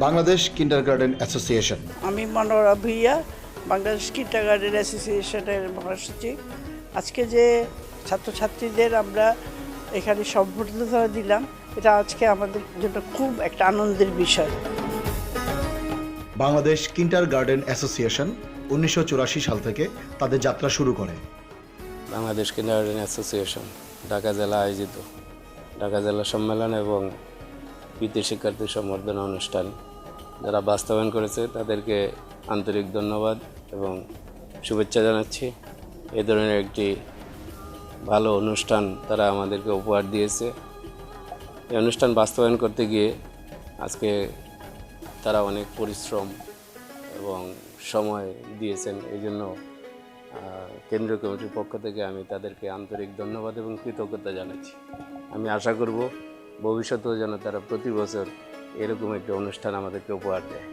Bangladesh kindergarten association. আমি Manora Bhuiyan, Bangladesh kindergarten অ্যাসোসিয়েশনের মহাসচিব। আজকে যে ছাত্রছাত্রীদের আমরা এখানে সম্বর্ধনা দিলাম, এটা আজকে আমাদের জন্য খুব একটা আনন্দের বিষয়। বাংলাদেশ কিন্ডারগার্টেন অ্যাসোসিয়েশন 1984 সাল থেকে তাদের যাত্রা শুরু করে। বাংলাদেশ কিন্ডারগার্টেন অ্যাসোসিয়েশন ঢাকা জেলা আয়োজিত ঢাকা জেলা সম্মেলন এবং বৃত্তি শিক্ষার্থী সম্বর্ধনা অনুষ্ঠান যারা বাস্তবায়ন করেছে তাদেরকে আন্তরিক ধন্যবাদ এবং শুভেচ্ছা জানাচ্ছি। এই ধরনের একটি ভালো অনুষ্ঠান তারা আমাদেরকে উপহার দিয়েছে। এই অনুষ্ঠান বাস্তবায়ন করতে গিয়ে আজকে তারা অনেক পরিশ্রম এবং সময় দিয়েছেন। এই জন্য কেন্দ্রীয় কমিটির পক্ষ থেকে আমি তাদেরকে আন্তরিক ধন্যবাদ এবং কৃতজ্ঞতা জানাচ্ছি। আমি আশা করব ভবিষ্যতেও যেন তারা প্রতি বছর এরকম একটি অনুষ্ঠান আমাদেরকে উপহার দেয়।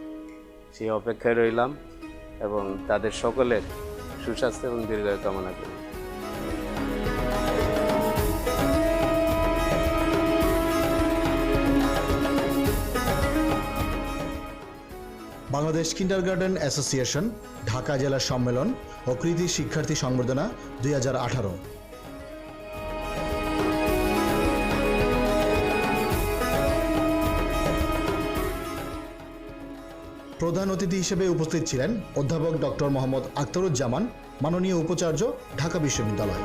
সেই অপেক্ষায় রইলাম এবং তাদের সকলের সুস্বাস্থ্য এবং দীর্ঘায়ু কামনা করি। বাংলাদেশ কিন্ডারগার্টেন অ্যাসোসিয়েশন ঢাকা জেলা সম্মেলন ও কৃতি শিক্ষার্থী সংবর্ধনা 2018। প্রধান অতিথি হিসেবে উপস্থিত ছিলেন অধ্যাপক ডক্টর মোহাম্মদ আখতারুজ্জামান, মাননীয় উপাচার্য, ঢাকা বিশ্ববিদ্যালয়।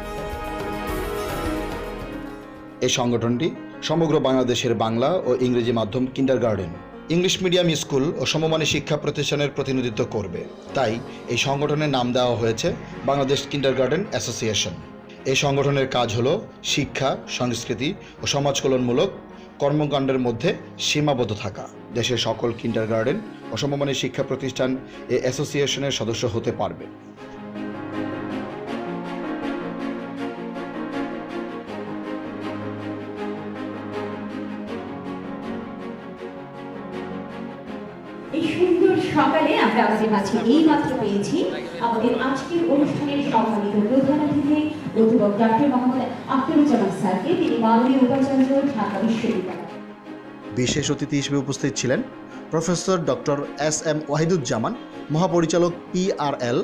এই সংগঠনটি সমগ্র বাংলাদেশের বাংলা ও ইংরেজি মাধ্যম কিন্ডারগার্টেন, ইংলিশ মিডিয়াম স্কুল ও সমমানের শিক্ষা প্রতিষ্ঠানের প্রতিনিধিত্ব করবে। তাই এই সংগঠনের নাম দেওয়া হয়েছে বাংলাদেশ কিন্ডারগার্টেন অ্যাসোসিয়েশন। এই সংগঠনের কাজ হলো শিক্ষা, সংস্কৃতি ও সমাজ কল্যাণমূলক কর্মকাণ্ডের মধ্যে সীমাবদ্ধ থাকা। দেশের সকল কিন্ডারগার্টেন ও সমমানের শিক্ষা প্রতিষ্ঠান এই অ্যাসোসিয়েশনের সদস্য হতে পারবে। এই সুন্দর সকালে আমরা আমাদের মাঝে এই মাত্র পেয়েছি আমাদের আজকের অনুষ্ঠানের সম্মানিত প্রধান অতিথি অধ্যাপক ডক্টর মোহাম্মদ আখতারুজ্জামান স্যারকে। তিনি মাননীয় উপাচার্য, ঢাকা বিশ্ববিদ্যালয়। বিশেষ অতিথি হিসেবে উপস্থিত ছিলেন প্রফেসর ডক্টর এস.এম. ওয়াহিদুজ্জামান, মহাপরিচালক PRL,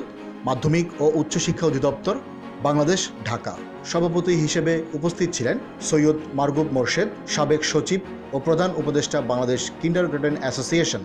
মাধ্যমিক ও উচ্চশিক্ষা অধিদপ্তর, বাংলাদেশ, ঢাকা। সভাপতি হিসেবে উপস্থিত ছিলেন সৈয়দ মারগুব মোর্শেদ, সাবেক সচিব ও প্রধান উপদেষ্টা, বাংলাদেশ কিন্ডারগার্টেন অ্যাসোসিয়েশন।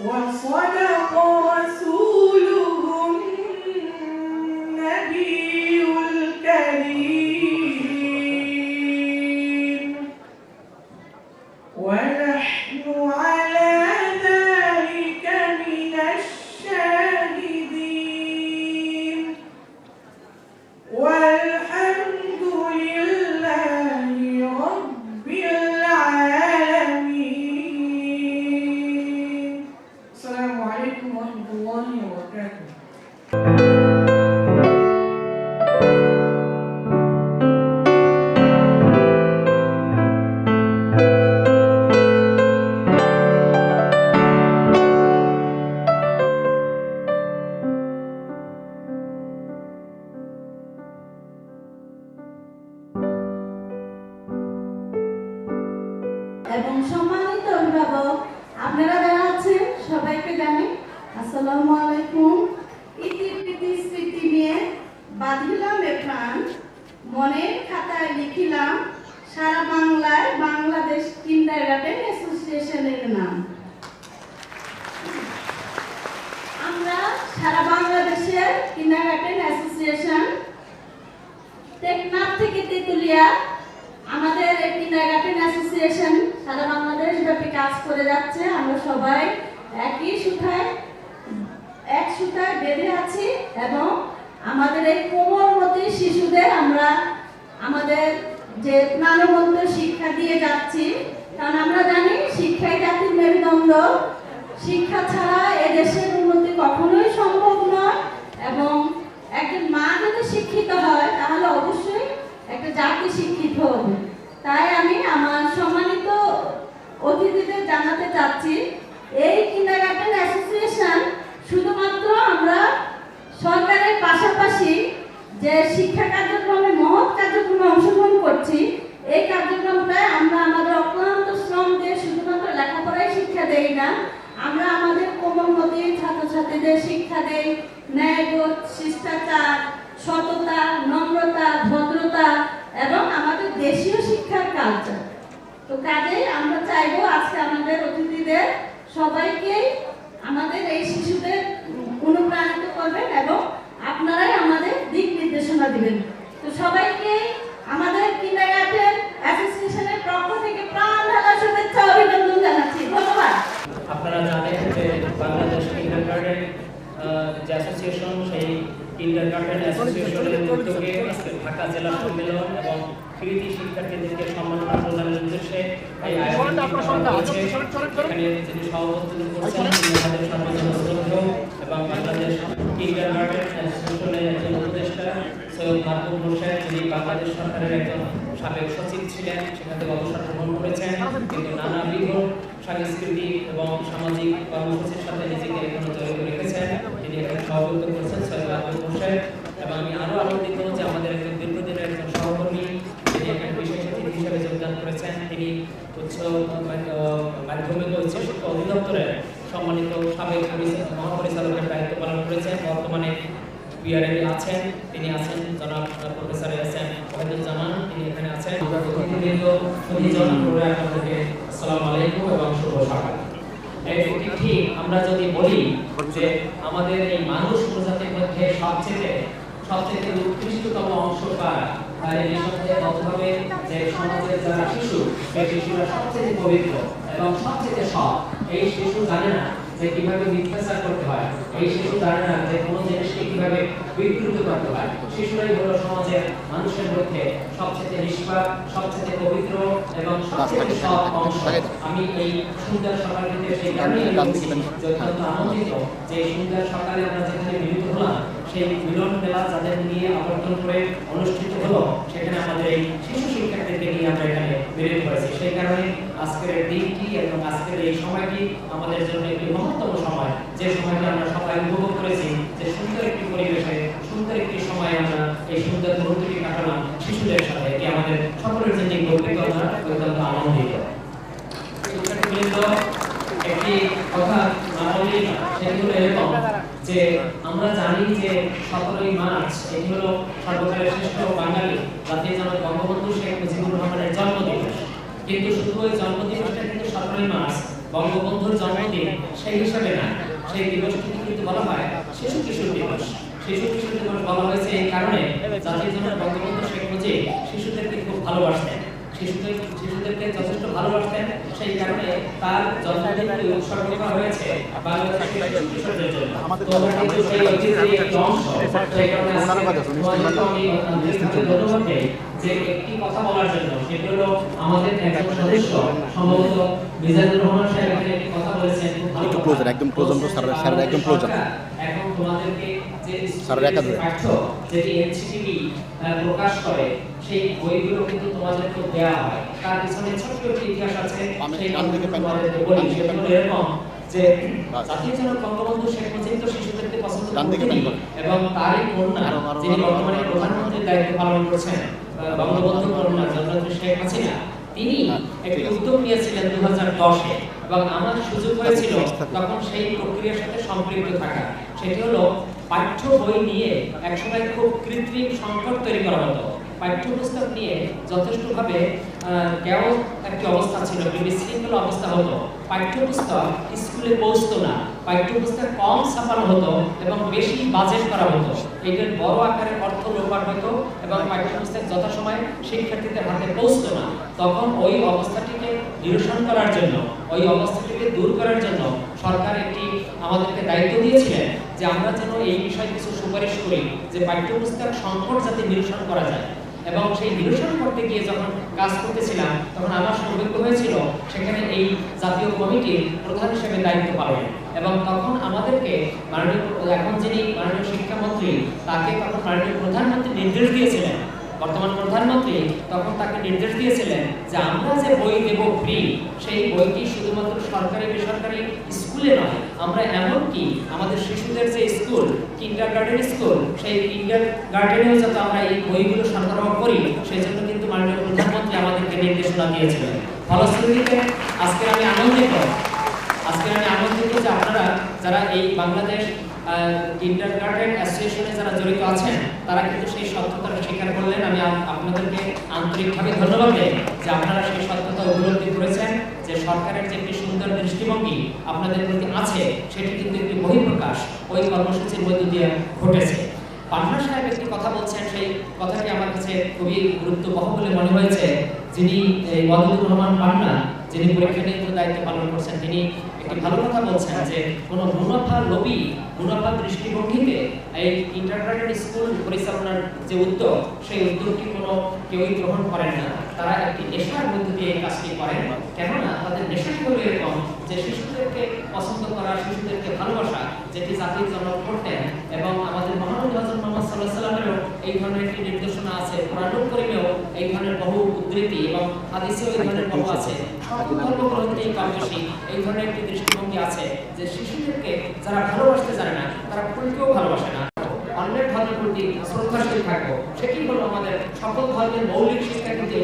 وصدق رسوله النبي الكريم ونحن على ذلك من الشاهدين والحمد لله رب العالمين. السلام عليكم ورحمة الله وبركاته. এবং সম্মানিত অভিভাবক আপনারা যারা আছেন সবাইকে জানি আসসালামু আলাইকুম। ইতি স্মৃতি নিয়ে বাঁধিলাম এ প্রাণ, মনের খাতায় লিখিলাম সারা বাংলায় বাংলাদেশ কিন্ডারগার্টেন অ্যাসোসিয়েশনের নাম। আমরা সারা বাংলাদেশের কিন্ডারগার্টেন অ্যাসোসিয়েশন টেকনাফ থেকে তেতুলিয়া আমাদের এই কিন্ডারগার্টেন অ্যাসোসিয়েশন সারা বাংলাদেশ ব্যাপী কাজ করে যাচ্ছে। আমরা সবাই এক সুতায় বেঁধে আছি এবং আমাদের এই কোমলমতি শিশুদের আমরা আমাদের যে প্রাণবন্ত শিক্ষা দিয়ে যাচ্ছি, কারণ আমরা জানি শিক্ষাই জাতির মেরুদণ্ড। শিক্ষা ছাড়া এদেশের উন্নতি কখনোই সম্ভব নয় এবং একজন মা যদি শিক্ষিত হয় তাহলে অবশ্যই একটা জাতি শিক্ষিত হবে। তাই আমি আমার সম্মানিত অতিথিদের জানাতে চাচ্ছি, এই কিন্ডারগার্টেন অ্যাসোসিয়েশন শুধুমাত্র আমরা সরকারের পাশাপাশি যে শিক্ষা কার্যক্রমে মহৎ কার্যক্রমে অংশগ্রহণ করছি, এই কার্যক্রমটায় আমরা আমাদের অক্লান্ত শ্রম দিয়ে শুধুমাত্র লেখাপড়াই শিক্ষা দেই না, আমরা আমাদের কোমলমতি ছাত্রছাত্রীদের শিক্ষা দেই ন্যায়বোধ, শিষ্টাচার, সততা, নম্রতা, ভদ্রতা এবং আমাদের দেশীয় শিক্ষার কালচার। তো কাজেই আমরা চাইবো আজকে আমাদের অতিথিদের সবাইকে আমাদের এই শিশুদের অনুপ্রাণিত করবেন এবং আপনারাই আমাদের দিক নির্দেশনা দিবেন। তো সবাইকে আমাদের কিন্ডারগার্টেন অ্যাসোসিয়েশনের পক্ষ থেকে প্রাণ ঢালা শুভেচ্ছা অভিনন্দন জানাচ্ছি। ধন্যবাদ। আপনারা জানেন যে বাংলাদেশ কিন্ডারগার্টেন যে অ্যাসোসিয়েশন, সেই কিন্ডারগার্টেন অ্যাসোসিয়েশনের উদ্যোগে আজকে ঢাকা জেলা সম্মেলন এবং কৃতি শিক্ষার্থীদেরকে সম্মাননা প্রদানের উদ্দেশ্যে এই আয়োজনটি করা হয়েছে। এখানে যিনি সভাপতিত্ব করছেন তিনি আমাদের সর্বজন শ্রদ্ধেয় এবং বাংলাদেশ কিন্ডারগার্টেন অ্যাসোসিয়েশনের একজন উপদেষ্টা সৈয়দ মাহবুব হোসেন, যিনি বাংলাদেশ সরকারের একজন সাবেক সচিব ছিলেন, সেখান থেকে অবসর গ্রহণ করেছেন, কিন্তু নানাবিধ সাংস্কৃতিক এবং সামাজিক কর্মসূচির সাথে নিজেকে এখনো জড়িত রেখেছেন। তিনি এখানে সভাপতিত্ব করছেন সৈয়দ মাহবুব হোসেন। এবং আমি আরও আনন্দিত যে আমাদের একজন দীর্ঘদিনের একজন সহকর্মী যিনি এখানে বিশেষ অতিথি হিসেবে যোগদান করেছেন, তিনি উচ্চ মাধ্যমিক ও উচ্চশিক্ষা অধিদপ্তরের সম্মানিত সাবেক মহাপরিচালকের দায়িত্ব পালন করেছেন, বর্তমানে বিআরএ আছেন। তিনি আছেন জনাব প্রফেসর এসএম ওয়াহিদুজ্জামান, তিনি এখানে আছেন। অতিথিবৃন্দ সুধীজন করে আপনাদেরকে আসসালামু আলাইকুম এবং শুভ সকাল। ঠিক আমরা যদি বলি যে আমাদের এই মানুষ প্রজাতির মধ্যে সবচেয়ে উৎকৃষ্টতম অংশ কারা, তাহলে নিঃসন্দেহে যে সমাজের যারা শিশু, সেই শিশুরা সবচেয়ে পবিত্র এবং সবচেয়ে সৎ। এই শিশু জানে না যে কিভাবে মিথ্যাচার করতে হয়, এই শিশু জানে না যে কোনো জিনিসকে কিভাবে বিকৃত করতে হয়। শিশুরাই হলো সমাজের মানুষের মধ্যে সবচেয়ে নিষ্পাপ, সবচেয়ে পবিত্র এবং সবচেয়ে সৎ অংশ। আমি এই সুন্দর সকালটিতে সেই কারণেই অত্যন্ত আনন্দিত যে এই সুন্দর সকালে আমরা যেখানে মিলিত হলাম, সেই মিলন মেলা যাদের নিয়ে আবর্তন করে অনুষ্ঠিত হলো, সেখানে আমাদের এই শিশু শিক্ষার্থীদেরকে নিয়ে আমরা এখানে মিলিত হয়েছি। সেই কারণে আজকের এই দিনটি এবং আজকের এই সময়টি আমাদের জন্য একটি মহত্তম সময়, যে সময়টা আমরা সবাই উপভোগ করেছি, যে সুন্দর একটি পরিবেশে সুন্দর একটি সময় আমরা এই সুন্দর মুহূর্তটি কাটালাম শিশুদের সাথে। এটি আমাদের সকলের জন্য গর্বিত, আমরা অত্যন্ত আনন্দিত। শিক্ষার্থীবৃন্দ, একটি কথা না বললেই না, সেটি হলো এরকম যে আমরা জানি যে 17ই মার্চ এটি হলো সর্বকালের শ্রেষ্ঠ বাঙালি জাতির জনক বঙ্গবন্ধু শেখ মুজিবুর রহমানের জন্মদিবস। কিন্তু শুধু ওই জন্মদিবসটা কিন্তু 17ই মার্চ বঙ্গবন্ধুর জন্মদিন সেই হিসাবে না, সেই দিবসটিকে কিন্তু বলা হয় শিশু কিশোর দিবস। শিশু কিশোর দিবস বলা হয়েছে এই কারণে, জাতির জনক বঙ্গবন্ধু শেখ মুজিব শিশুদেরকে খুব ভালোবাসতেন, শিশুদেরকে যথেষ্ট ভালোবাসতেন। সেই কারণে তার জন্মদিনকে উৎসর্গ করা হয়েছে বাংলাদেশের শিশুদের জন্য। তো সেই ঐতিহ্যের একটি অংশ, সেই কারণে ধন্যবাদ দেই যে একটি কথা বলার জন্য। সেটি হলো আমাদের একজন সদস্য সম্ভবত মিজানুর রহমান সাহেব এখানে একটি কথা বলেছেন, একটু ক্লোজার, একদম ক্লোজার তো স্যারের একদম ক্লোজার। এখন তোমাদেরকে যে স্যারের একাধারে পাঠ্য যেটি এনসিটিভি প্রকাশ করে সেই বইগুলো কিন্তু তোমাদেরকে দেওয়া হয়। তার পিছনে ছোট্ট একটি ইতিহাস আছে, সেই কারণে তোমাদেরকে বলি। সেগুলো এরকম যে জাতির জনক বঙ্গবন্ধু শেখ মুজিব তো শিশুদেরকে পছন্দ করতেন, এবং তারই কন্যা যিনি বর্তমানে প্রধানমন্ত্রীর দায়িত্ব পালন করছেন, বঙ্গবন্ধুর কন্যা জননেত্রী শেখ হাসিনা, তিনি একটি উদ্যোগ নিয়েছিলেন 2010-এ, এবং আমার সুযোগ হয়েছিল তখন সেই প্রক্রিয়ার সাথে সম্পৃক্ত থাকা। সেটি হলো পাঠ্য বই নিয়ে একসময় খুব কৃত্রিম সংকট তৈরি করা হতো। পাঠ্যপুস্তক নিয়ে যথেষ্টভাবে কেউ একটি অবস্থা ছিল, বিশৃঙ্খল অবস্থা হতো। পাঠ্যপুস্তক স্কুলে পৌঁছতো না, পাঠ্যপুস্তক কম ছাপানো হতো এবং বেশি বাজেট করা হতো। এটার বড় আকারের অর্থ লোপাট হতো এবং পাঠ্যপুস্তক যথাসময়ে শিক্ষার্থীদের হাতে পৌঁছতো না। তখন ওই অবস্থাটিকে নিরসন করার জন্য, ওই অবস্থাটিকে দূর করার জন্য সরকার একটি আমাদেরকে দায়িত্ব দিয়েছিলেন যে আমরা যেন এই বিষয়ে কিছু সুপারিশ করি, যে পাঠ্যপুস্তক সংকট যাতে নিরসন করা যায়। এবং সেই নিরসন করতে গিয়ে যখন কাজ করতেছিলাম, তখন আমার সৌভাগ্য হয়েছিল সেখানে এই জাতীয় কমিটির প্রধান হিসেবে দায়িত্ব পালন। এবং তখন আমাদেরকে মাননীয়, এখন যিনি মাননীয় শিক্ষামন্ত্রী, তাকে তখন মাননীয় প্রধানমন্ত্রী নির্দেশ দিয়েছিলেন, বর্তমান প্রধানমন্ত্রী তখন তাকে নির্দেশ দিয়েছিলেন যে আমরা যে বই দেব ফ্রি, সেই বইটি শুধুমাত্র সরকারি বেসরকারি স্কুলে নয়, আমরা এমনকি আমাদের শিশুদের যে স্কুল, কিন্ডারগার্টেন স্কুল, সেই কিন্ডারগার্টেনেও যাতে আমরা এই বইগুলো সরবরাহ করি, সেই জন্য কিন্তু মাননীয় প্রধানমন্ত্রী আমাদেরকে নির্দেশনা দিয়েছিলেন। ফলশ্রুতিতে আজকে আমি আনন্দিত যে আপনারা যারা এই বাংলাদেশ কিন্ডারগার্টেন অ্যাসোসিয়েশনে যারা জড়িত আছেন, তারা কিন্তু সেই সত্যতা স্বীকার করলেন। আমি আপনাদেরকে আন্তরিকভাবে ধন্যবাদ দেই যে আপনারা সেই সত্যতা উপলব্ধি করেছেন যে সরকারের যে একটি সুন্দর দৃষ্টিভঙ্গি আপনাদের প্রতি আছে, সেটি কিন্তু একটি বহিঃপ্রকাশ ওই কর্মসূচির মধ্য দিয়ে ঘটেছে। পান্না সাহেব একটি কথা বলছেন, সেই কথাটি আমার কাছে খুবই গুরুত্ববহ বলে মনে হয়েছে। যিনি ওয়াদুদুর রহমান পান্না, যিনি পরীক্ষা নিয়ন্ত্রণ দায়িত্ব পালন করছেন, তিনি একটি ভালো কথা বলছেন যে কোনো মুনাফা লোভী, মুনাফা দৃষ্টিভঙ্গিতে এই ইন্টারগ্রেটেড স্কুল পরিচালনার যে উদ্যোগ, সেই উদ্যোগটি কোনো কেউই গ্রহণ করেন না। তারা একটি নেশার মধ্যে দিয়ে এই কাজটি করেন। কেননা তাদের নেশাটি হলো এরকম যে শিশুদেরকে পছন্দ করা, শিশুদেরকে ভালোবাসা, যেটি জাতির জনক করতেন। এবং আমাদের মহানবী হযরত মুহাম্মদ সাল্লাল্লাহু আলাইহি ওয়াসাল্লামেরও এই ধরনের একটি নির্দেশনা আছে, কোরআনুল কারীমেও এই ধরনের বহু উদ্ধৃতি এবং হাদিসেও এই ধরনের বহু আছে। সকল ধর্মগ্রন্থেই কম বেশি এই ধরনের একটি দৃষ্টিভঙ্গি আছে যে শিশুদেরকে যারা ভালোবাসতে জানে না, তারা ফুলকেও ভালোবাসে না। অন্যের ধর্মের প্রতি শ্রদ্ধাশীল থাকবো, সেটি হলো আমাদের সকল ধর্মের মৌলিক শিক্ষা। কিন্তু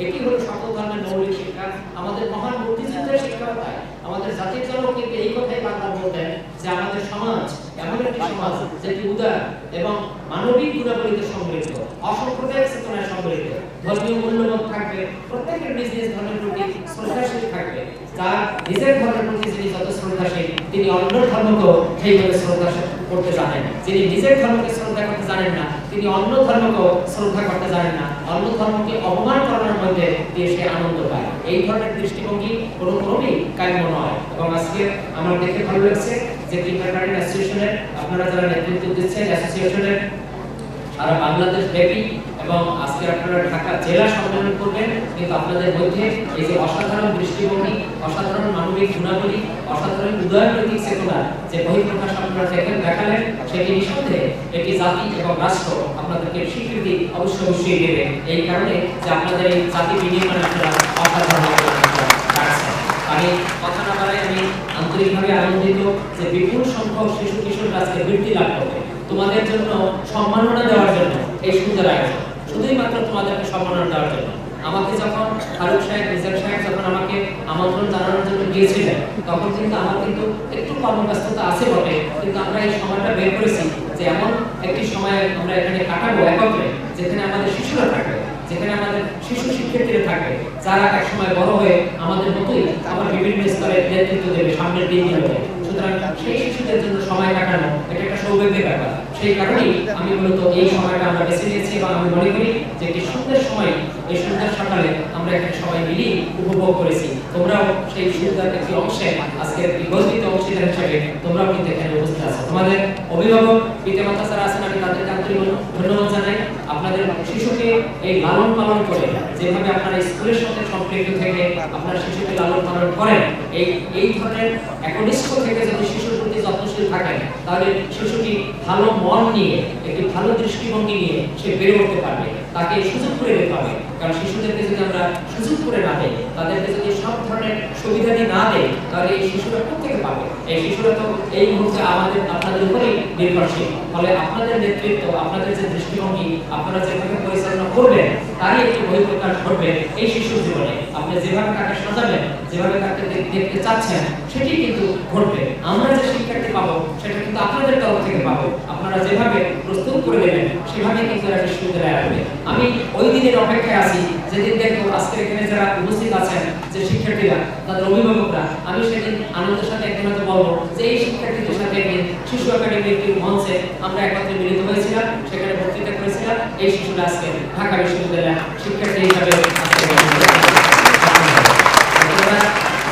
এটি হলো সকল ধর্মের মৌলিক শিক্ষা। আমাদের মহান মুক্তিযুদ্ধের শিক্ষকতায় আমাদের জাতির জনক কিন্তু এই কথাই বারবার বলতেন যে আমাদের সমাজ এমন একটি সমাজ যেটি উদার এবং মানবিক গুণাবলীতে সমৃদ্ধ, অসাম্প্রদায়িক চেতনায় সমৃদ্ধ, ধর্মীয় মূল্যবোধ থাকবে, প্রত্যেকের নিজ নিজ ধর্মের প্রতি শ্রদ্ধাশীল থাকবে। যার নিজের ধর্মের প্রতি যিনি যত শ্রদ্ধাশীল, তিনি অন্য ধর্মকেও সেইভাবে শ্রদ্ধা করতে জানেন। যিনি নিজের ধর্মকে শ্রদ্ধা করতে জানেন না, তিনি অন্য ধর্মকেও শ্রদ্ধা করতে জানেন না, অন্য ধর্মকে অপমান করার মধ্যে দিয়ে সে আনন্দ পায়। এই ধরনের দৃষ্টিভঙ্গি কোনো ক্রমেই কাম্য নয়। এবং আজকে আমার দেখে ভালো লাগছে যে কিন্ডারগার্টেন অ্যাসোসিয়েশনের আপনারা যারা নেতৃত্ব দিচ্ছেন, অ্যাসোসিয়েশনের সারা বাংলাদেশ ব্যাপী এবং আজকে আপনারা ঢাকা জেলা সম্মেলন করবেন, কিন্তু আপনাদের মধ্যে এই যে অসাধারণ দৃষ্টিভঙ্গি, অসাধারণ মানবিক গুণাবলী, অসাধারণ উদয়নৈতিক চেতনা যে বহিঃপ্রকাশ আপনারা দেখালেন, সেটি নিঃসন্দেহে একটি জাতি এবং রাষ্ট্র আপনাদেরকে স্বীকৃতি অবশ্যই দেবে। এই কারণে যে আপনাদের এই জাতি বিনির্মাণে আপনারা অসাধারণ অবদান রাখছেন। আমি কথা না বাড়াই, আমি আন্তরিকভাবে আনন্দিত যে বিপুল সংখ্যক শিশু কিশোররা আজকে বৃত্তি লাভ করবে। তোমাদের জন্য সম্মাননা দেওয়ার জন্য এই সুন্দর আয়োজন, শুধুই মাত্র তোমাদেরকে সম্মাননা দেওয়ার জন্য। আমাকে যখন ফারুক সাহেব, রিজার্ভ সাহেব যখন আমাকে আমন্ত্রণ জানানোর জন্য গিয়েছিলেন, তখন কিন্তু আমার কিন্তু একটু কর্মব্যস্ততা আছে বটে, কিন্তু আমরা এই সময়টা বের করেছি যে এমন একটি সময় আমরা এখানে কাটাবো একত্রে, যেখানে আমাদের শিশুরা থাকবে, যেখানে আমাদের শিশু শিক্ষার্থীরা থাকবে, যারা এক সময় বড় হয়ে আমাদের মতোই আমার বিভিন্ন স্তরে নেতৃত্ব দেবে সামনের দিনগুলোতে। সুতরাং সেই শিশুদের জন্য সময় কাটানো এটা একটা সৌভাগ্যের ব্যাপার। সেই কারণেই আমি মূলত এই সময়টা আমরা বেছে নিয়েছি এবং আমি মনে করি যে একটি সুন্দর সময়, এই সুন্দর সকালে আমরা এখানে সবাই মিলেই উপভোগ করেছি। তোমরাও সেই সুন্দর একটি অংশে আজকের গর্বিত অংশীদার হিসেবে তোমরাও কিন্তু এখানে উপস্থিত আছো। তোমাদের অভিভাবক পিতামাতা যারা আছেন, আমি তাদেরকে আন্তরিক ধন্যবাদ জানাই। আপনাদের শিশুকে এই লালন পালন করে, যেভাবে আপনারা স্কুলের সাথে সম্পৃক্ত থেকে আপনারা শিশুকে লালন পালন করেন, এই ধরনের একনিষ্ঠ থেকে যদি শিশুর প্রতি যত্নশীল থাকেন, তাহলে শিশুটি ভালো মন নিয়ে, একটি ভালো দৃষ্টিভঙ্গি নিয়ে সে বেড়ে উঠতে পারবে। তাকে সুযোগ করে দিতে হবে, কারণ শিশুদেরকে যদি আমরা সুযোগ করে না দেই, তাদেরকে যদি সব ধরনের সুবিধাদি না দেই, তাহলে এই শিশুরা কোথেকে পাবে? এই শিশুরা তো এই মুহূর্তে আপনাদের উপরেই নির্ভরশীল। ফলে আপনাদের নেতৃত্ব, আপনাদের যে দৃষ্টিভঙ্গি, আপনারা যেভাবে পরিচালনা করবেন, তারই একটি বহিঃপ্রকাশ ঘটবে এই শিশুর জীবনে। আপনি যেভাবে তাকে সাজাবেন, যেভাবে তাকে দেখতে চাচ্ছেন, সেটি কিন্তু ঘটবে। আমরা যে শিক্ষার্থী পাবো, সেটা কিন্তু আপনাদের তরফ থেকে পাবো। আপনারা যেভাবে প্রস্তুত করে দেবেন, সেভাবে কিন্তু একটা বিশ্ববিদ্যালয়ে আসবে। আমি ওই দিনের অপেক্ষায় আছি, যেদিন দেখবো আজকে এখানে যারা উপস্থিত আছেন, যে শিক্ষার্থীরা, তাদের অভিভাবকরা, আমি সেদিন আনন্দের সাথে একদিন হয়তো বলবো যে এই শিক্ষার্থীদের সাথে একদিন শিশু একাডেমি একটি মঞ্চে আমরা একত্রে মিলিত হয়েছিলাম, সেখানে বক্তৃতা করেছিলাম। এই শিশুরা আজকে ঢাকা বিশ্ববিদ্যালয়ের শিক্ষার্থী হিসাবে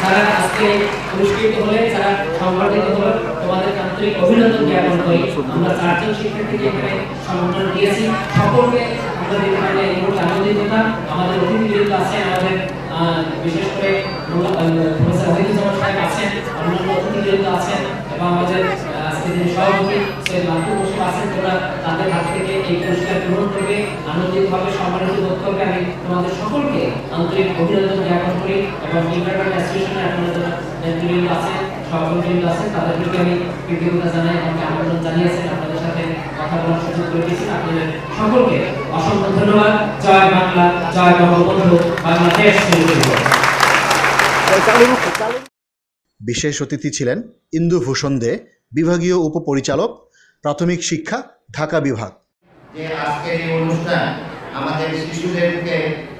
যারা আজকে পুরস্কৃত হলে, যারা সংবর্ধিত হলো, তোমাদের আন্তরিক অভিনন্দন জ্ঞাপন করি। আমরা 4 জন শিক্ষার্থীকে এখানে সম্মান দিয়েছি। সকলকে আমরা এখানে আনন্দিত না। আমাদের অতিথিবৃন্দ আছেন, আমাদের বিশেষ করে প্রফেসর ওহিদুজ্জামান সাহেব আছেন, অন্যান্য অতিথিবৃন্দ আছেন, এবং আমাদের আজকে যিনি সভাপতি সৈয়দ মাহবুব বসির আছেন। তোমরা তাদের হাত থেকে এই পুরস্কার গ্রহণ করবে, আনন্দিতভাবে সম্মানিত বোধ করবে। আমি তোমাদের সকলকে আন্তরিক অভিনন্দন জ্ঞাপন করি এবং কিন্ডারগার্টেন অ্যাসোসিয়েশনের আপনাদের নেতৃবৃন্দ আছেন, সভাপতিবৃন্দ আছেন, তাদেরকে আমি কৃতজ্ঞতা জানাই, আমাকে আমন্ত্রণ জানিয়েছেন, আপনাদের সাথে কথা বলার সুযোগ করে দিয়েছেন। আপনাদের সকলকে অসংখ্য ধন্যবাদ। জয় বাংলা, জয় বঙ্গবন্ধু, বাংলাদেশ। বিশেষ অতিথি ছিলেন ইন্দু ভূষণ দে, বিভাগীয় উপপরিচালক, প্রাথমিক শিক্ষা, ঢাকা বিভাগ। যে আজকের এই অনুষ্ঠান আমাদের শিশুদেরকে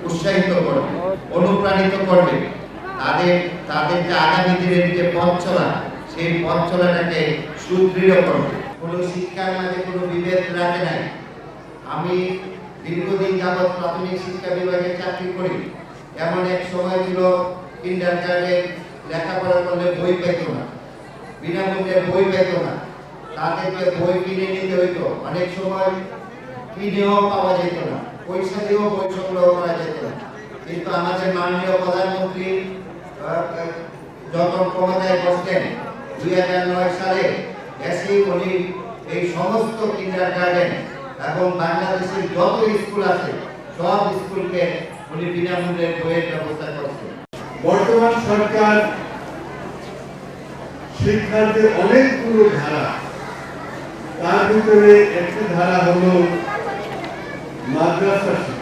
উৎসাহিত করবে, অনুপ্রাণিত করবে, তাদের যে আগামী দিনের যে পথ চলা, সেই পথ চলাটাকে সুদৃঢ় করবে। কোনো শিক্ষার মাঝে কোনো বিভেদ রাখে নাই। আমি দীর্ঘদিন যাবৎ প্রাথমিক শিক্ষা বিভাগে চাকরি করি। এমন এক সময় ছিল কিন্ডারগার্টেনে লেখাপড়া করলে বই পেত না, বিনামূল্যে বই পেত না, তাদেরকে বই কিনে নিতে হইতো। অনেক সময় কিনেও পাওয়া যেত না, পয়সা দিয়েও বই সংগ্রহ করা যেত না। কিন্তু আমাদের মাননীয় প্রধানমন্ত্রী যখন ক্ষমতায় বসলেন 2009 সালে, উনি এই সমস্ত কিন্ডারগার্টেন এবং বাংলাদেশের যত স্কুল আছে সব স্কুলকে উনি বিনামূল্যে বইয়ের ব্যবস্থা করছেন। বর্তমান সরকার শিক্ষার যে অনেকগুলো ধারা, তার ভিতরে একটি ধারা হলো মাদ্রাসা শিক্ষা।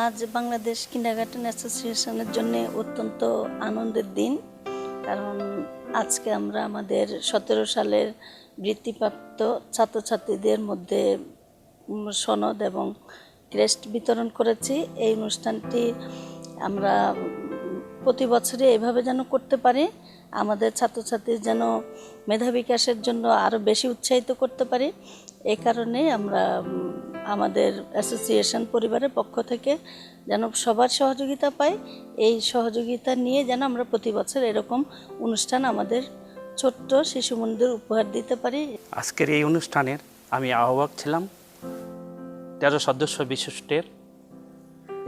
আজ বাংলাদেশ কিন্ডারগার্টেন অ্যাসোসিয়েশনের জন্য অত্যন্ত আনন্দের দিন, কারণ আজকে আমরা আমাদের 17 সালের বৃত্তিপ্রাপ্ত ছাত্রছাত্রীদের মধ্যে সনদ এবং ক্রেস্ট বিতরণ করেছি। এই অনুষ্ঠানটি আমরা প্রতি বছরই এইভাবে যেন করতে পারি, আমাদের ছাত্রছাত্রীর যেন মেধা বিকাশের জন্য আরও বেশি উৎসাহিত করতে পারি। এই কারণেই আমরা আমাদের অ্যাসোসিয়েশন পরিবারের পক্ষ থেকে যেন সবার সহযোগিতা পাই, এই সহযোগিতা নিয়ে যেন আমরা প্রতি বছর এরকম অনুষ্ঠান আমাদের ছোট্ট শিশু মন্দির উপহার দিতে পারি। আজকের এই অনুষ্ঠানের আমি আহ্বায়ক ছিলাম 13 সদস্য বিশিষ্টের।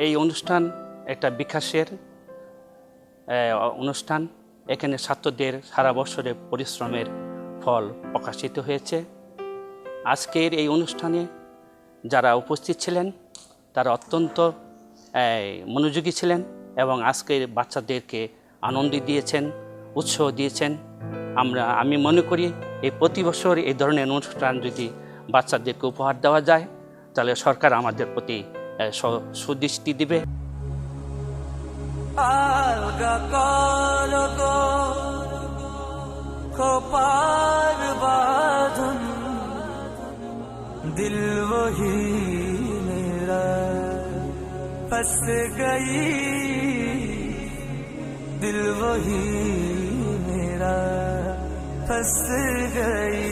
এই অনুষ্ঠান একটা বিকাশের অনুষ্ঠান। এখানে ছাত্রদের সারা বছরের পরিশ্রমের ফল প্রকাশিত হয়েছে। আজকের এই অনুষ্ঠানে যারা উপস্থিত ছিলেন তারা অত্যন্ত মনোযোগী ছিলেন এবং আজকের বাচ্চাদেরকে আনন্দ দিয়েছেন, উৎসাহ দিয়েছেন। আমি মনে করি এই প্রতি বছর এই ধরনের অনুষ্ঠান যদি বাচ্চাদেরকে উপহার দেওয়া যায় তাহলে সরকার আমাদের প্রতি সুদৃষ্টি দিবে। दिल वही मेरा फंस गई, दिल वही मेरा फंस गई।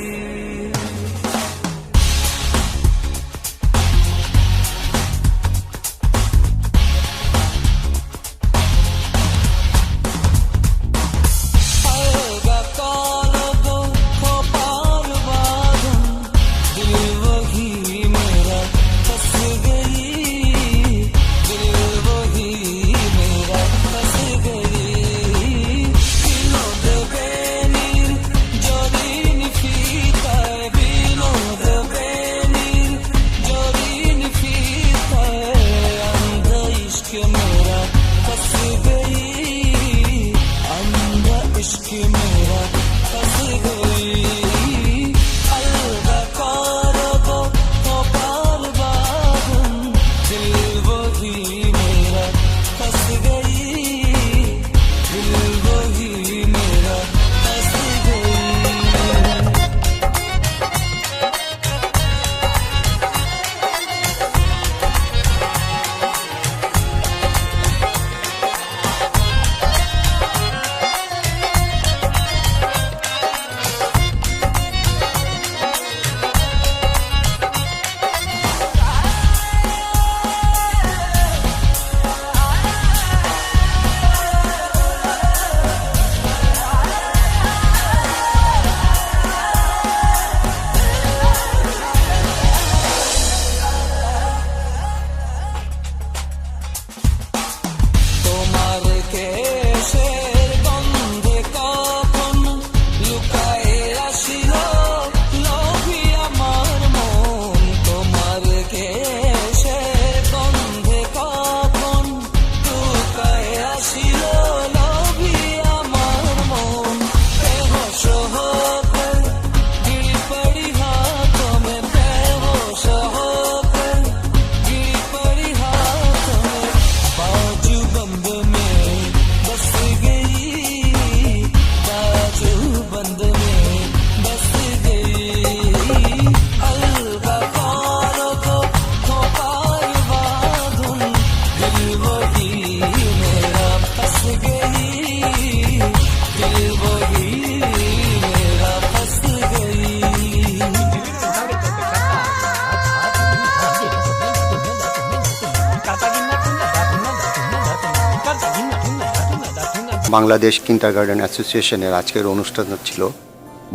বাংলাদেশ কিন্ডারগার্টেন অ্যাসোসিয়েশনের আজকের অনুষ্ঠান ছিল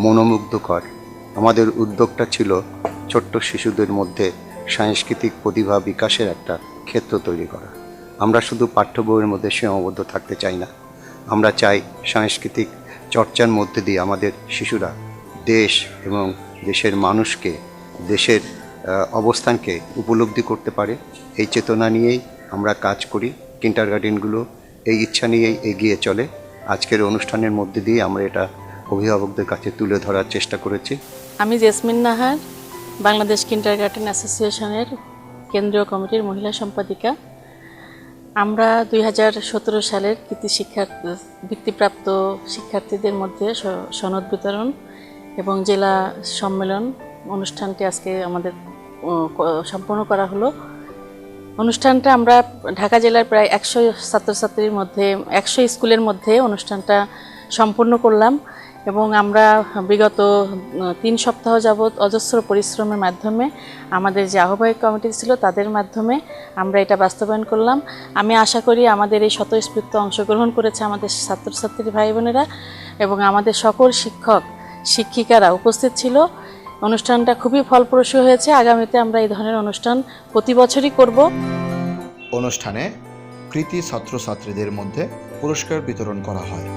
মনোমুগ্ধকর। আমাদের উদ্যোগটা ছিল ছোট্ট শিশুদের মধ্যে সাংস্কৃতিক প্রতিভা বিকাশের একটা ক্ষেত্র তৈরি করা। আমরা শুধু পাঠ্য বইয়ের মধ্যে সীমাবদ্ধ থাকতে চাই না, আমরা চাই সাংস্কৃতিক চর্চার মধ্যে দিয়ে আমাদের শিশুরা দেশ এবং দেশের মানুষকে, দেশের অবস্থানকে উপলব্ধি করতে পারে। এই চেতনা নিয়েই আমরা কাজ করি। কিন্ডারগার্টেনগুলো এই ইচ্ছা নিয়েই এগিয়ে চলে। আজকের অনুষ্ঠানের মধ্যে দিয়ে আমরা এটা অভিভাবকদের কাছে তুলে ধরার চেষ্টা করেছি। আমি জেসমিন নাহার, বাংলাদেশ কিন্ডারগার্টেন অ্যাসোসিয়েশনের কেন্দ্রীয় কমিটির মহিলা সম্পাদিকা। আমরা 2017 সালের বৃত্তিপ্রাপ্ত শিক্ষার্থীদের মধ্যে সনদ বিতরণ এবং জেলা সম্মেলন অনুষ্ঠানটি আজকে আমাদের সম্পন্ন করা হলো। অনুষ্ঠানটা আমরা ঢাকা জেলার প্রায় 100 ছাত্রছাত্রীর মধ্যে 100 স্কুলের মধ্যে অনুষ্ঠানটা সম্পন্ন করলাম এবং আমরা বিগত 3 সপ্তাহ যাবৎ অজস্র পরিশ্রমের মাধ্যমে আমাদের যে আহ্বায়ক কমিটি ছিল তাদের মাধ্যমে আমরা এটা বাস্তবায়ন করলাম। আমি আশা করি আমাদের এই স্বতঃস্ফূর্ত অংশগ্রহণ করেছে আমাদের ছাত্রছাত্রী ভাই বোনেরা এবং আমাদের সকল শিক্ষক শিক্ষিকারা উপস্থিত ছিল। অনুষ্ঠানটা খুবই ফলপ্রসূ হয়েছে। আগামীতে আমরা এই ধরনের অনুষ্ঠান প্রতি বছরই করব। অনুষ্ঠানে কৃতি ছাত্রছাত্রীদের মধ্যে পুরস্কার বিতরণ করা হয়।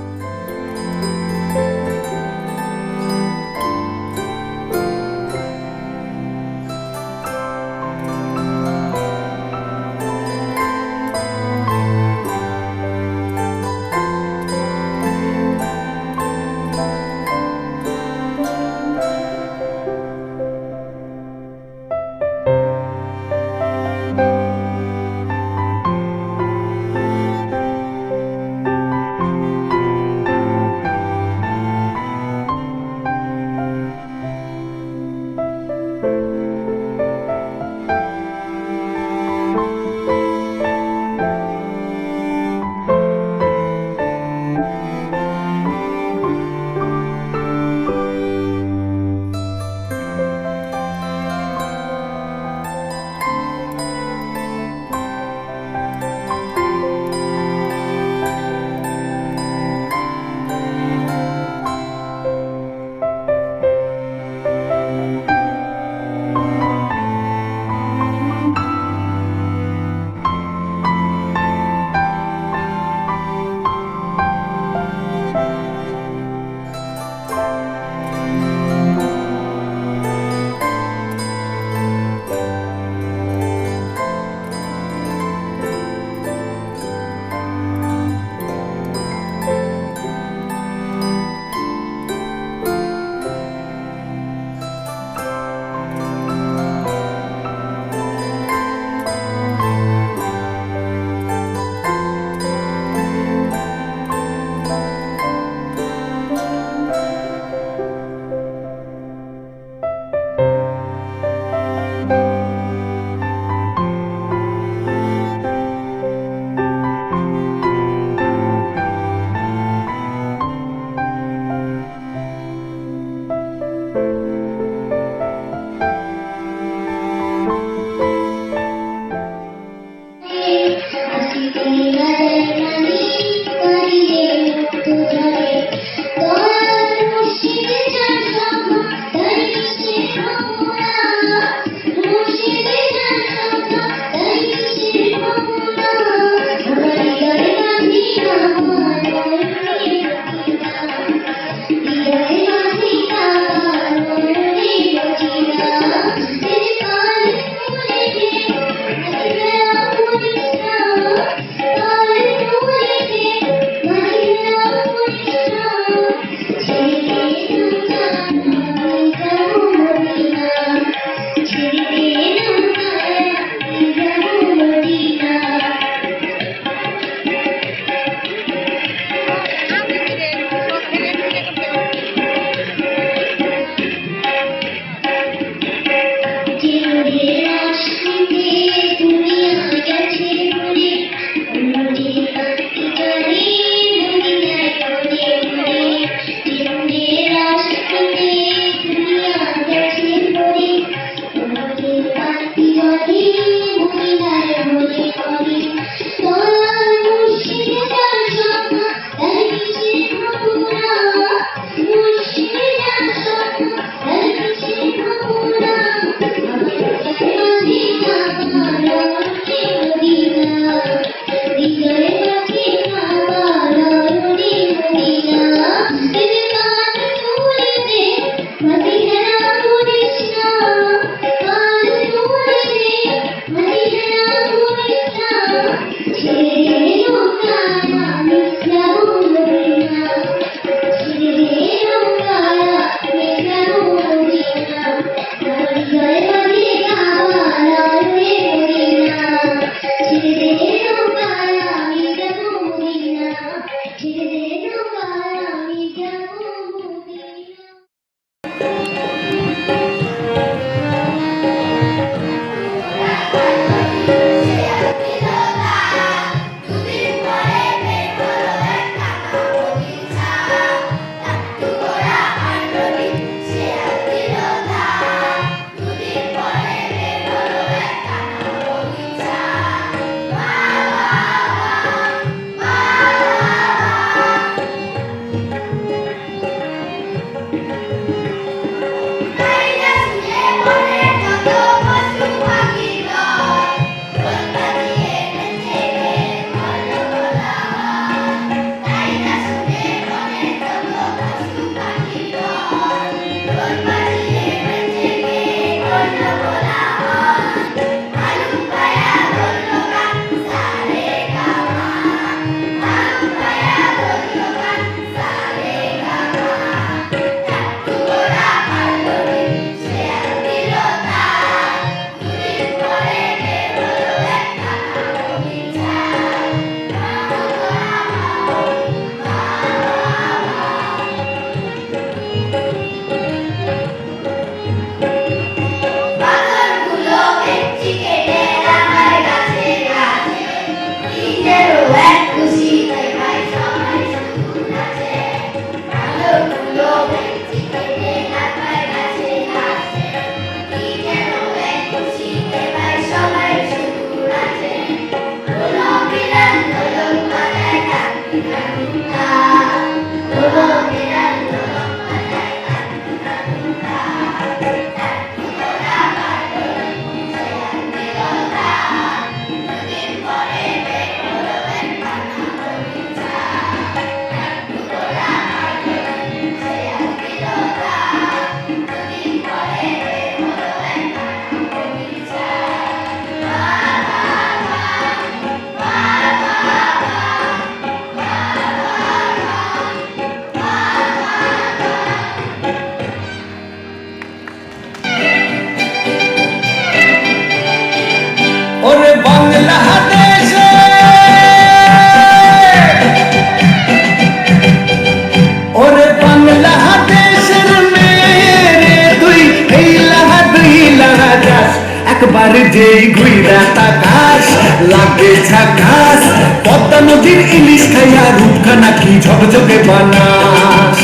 ঝাকাস পদ্মা নদীর ইলিশ খাইয়া রূপখানা কি ঝকঝকে বানাস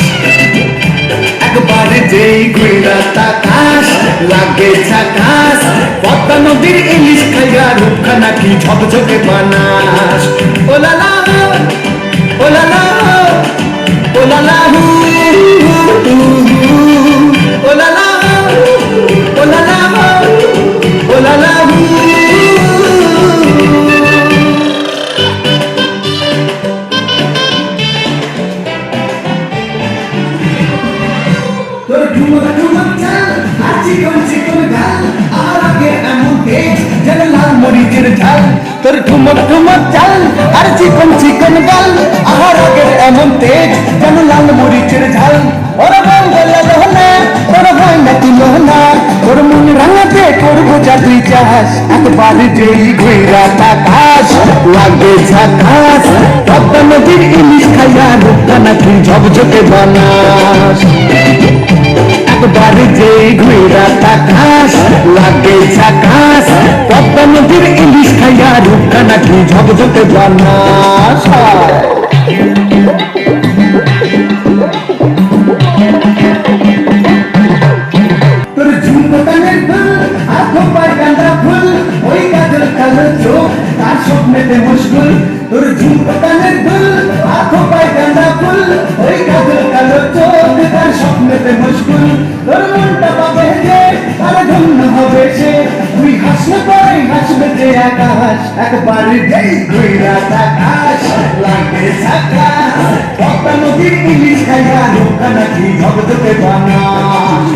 একবার যেই ঘুরা তাকাস লাগে ঝাকাস পদ্মা নদীর ইলিশ খাইয়া রূপখানা কি ঝকঝকে বানাস ওলালা ওলালা ওলালা হু ওলালা ওলালা ওলালা হু তোর ঠুমক ঠুমক চাল আর চিকন চিকন গাল আর আগে এমন তেজ যেন লাল মরিচের ঝাল তোর ঠুমক ঠুমক চাল আর চিকন চিকন গাল আর আগে এমন তেজ যেন লাল মরিচের ঝাল ওরা বল গেলে লোহনা তোর হয় না তুই লোহনা তোর মন রাঙাতে করবো যা তুই চাস একবার যেই ঘুরা তাকাস লাগে ঝাকাস পদ্মা নদীর ইলিশ খাইয়া রূপখানা কি ঝকঝকে বানাস একবার যেই ঘুরা তাকাস লাগে ঝাকাস পদ্মা নদীর ইলিশ খাইয়া রূপখানা কি ঝকঝকে বানাস তোর ঝুমকানের ফুল আর খোপার গাঁদা ফুল ওই গাজর কালো চোখ তার স্বপ্নেতে মুশকুল তোর ঝুমকানের ফুল আর খোপার গাঁদা ফুল ওই গাজর কালো চোখ তার স্বপ্নেতে মুশকুল তোর মনটা পাবে যে আর ধন্য হবে সে তুই হাসলে পরে হাসবে যে আকাশ একবার যেই ঘুরা তাকাস লাগে ঝাকাস পদ্মা নদীর ইলিশ খাইয়া রূপখানা কি ঝকঝকে বানাস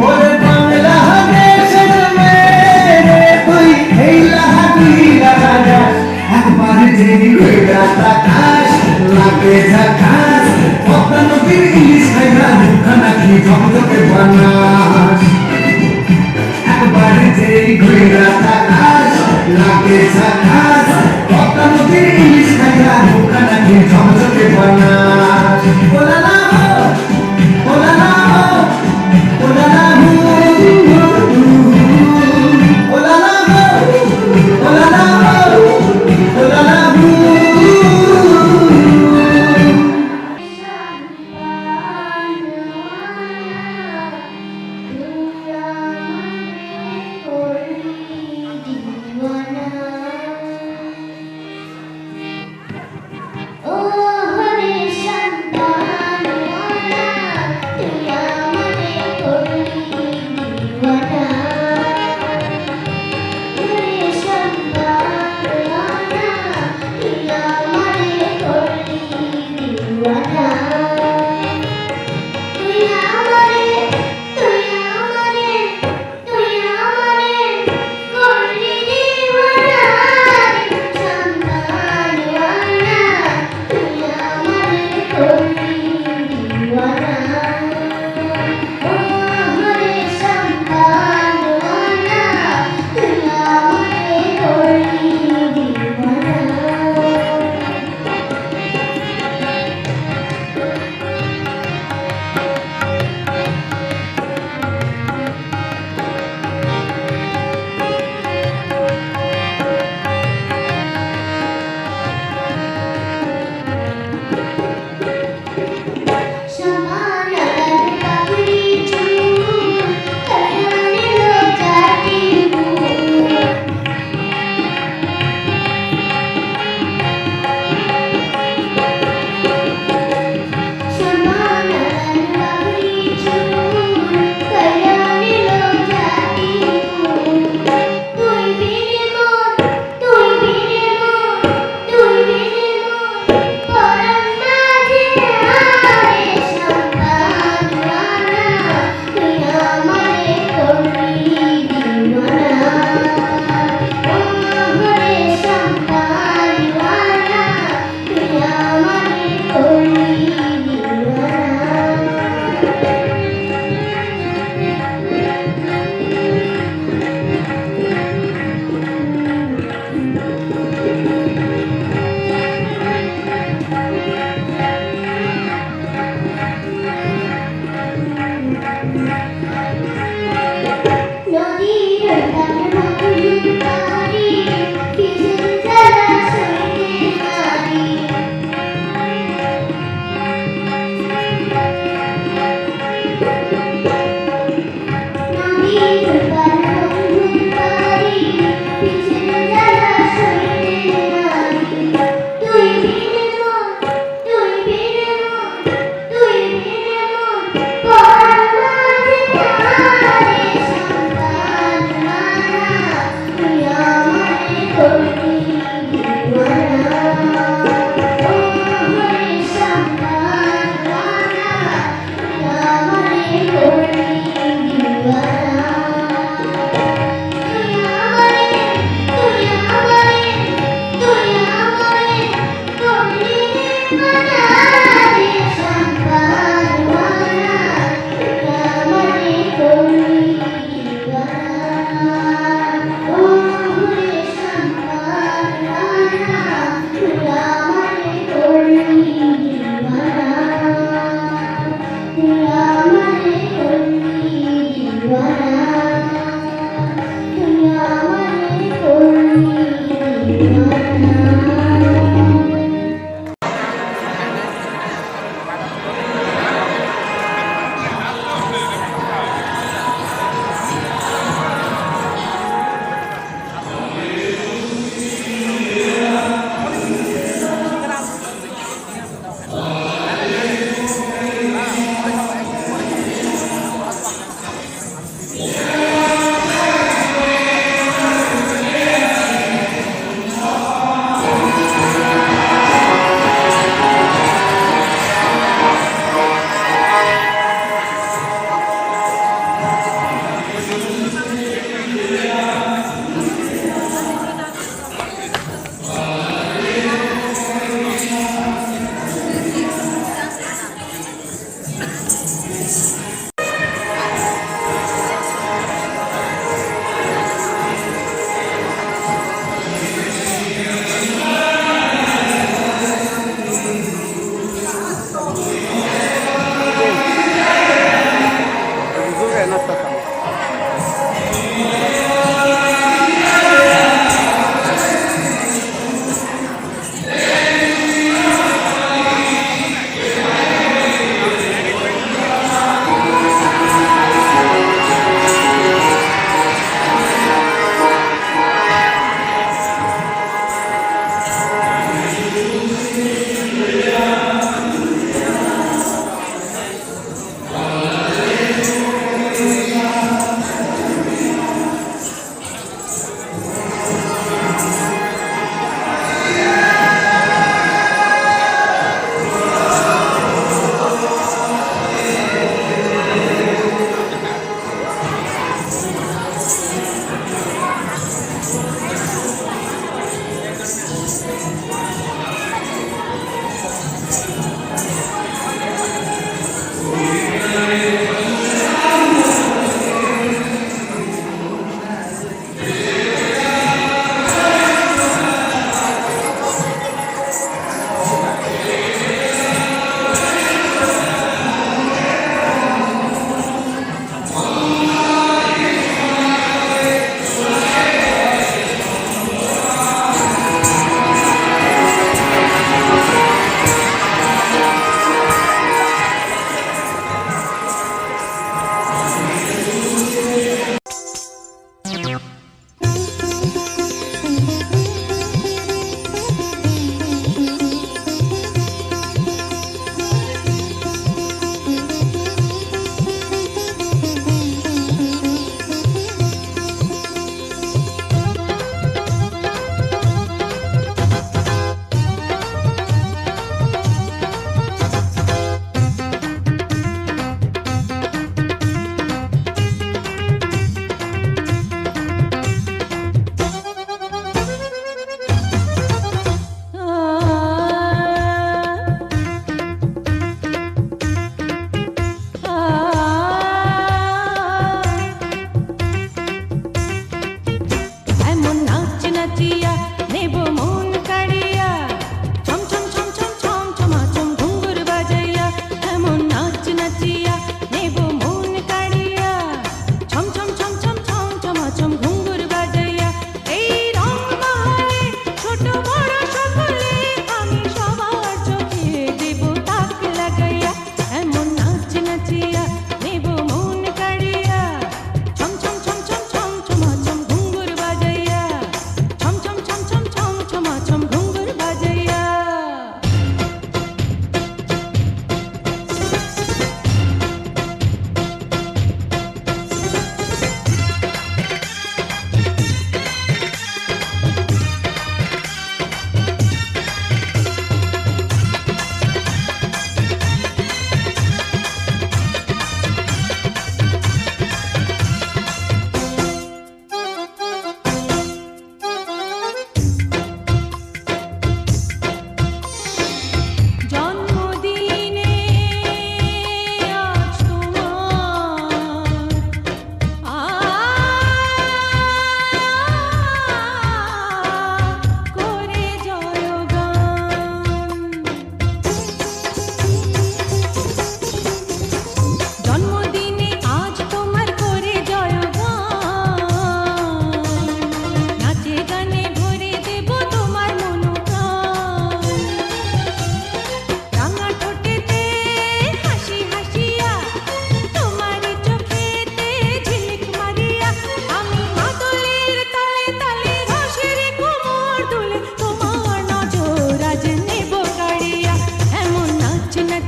ওরে বাংলা দেশের মেয়ে তুই এই লাহাটি লাগাস একবার যেই ঘুরা তাকাস লাগে ঝাকাস পদ্মা নদীর ইলিশ খাইয়া রূপখানা কি ঝকঝকে বানাস একবার যেই ঘুরা তাকাস লাগে ঝাকাস পদ্মা নদীর ইলিশ খাইয়া রূপখানা কি ঝকঝকে বানাস ওলালা ওলালা ওলালা ওলালা ওলালা ওলালা Oh, honey.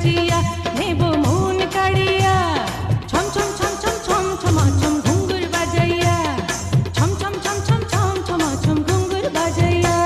সাজিয়া নেব মন কাড়িয়া ছম ছম ছম ছম ছম ছম ছম ঘুঙ্গুর বাজাইয়া ছম ছম ছম ছম ছম ছম ছম ঘুঙ্গুর বাজাইয়া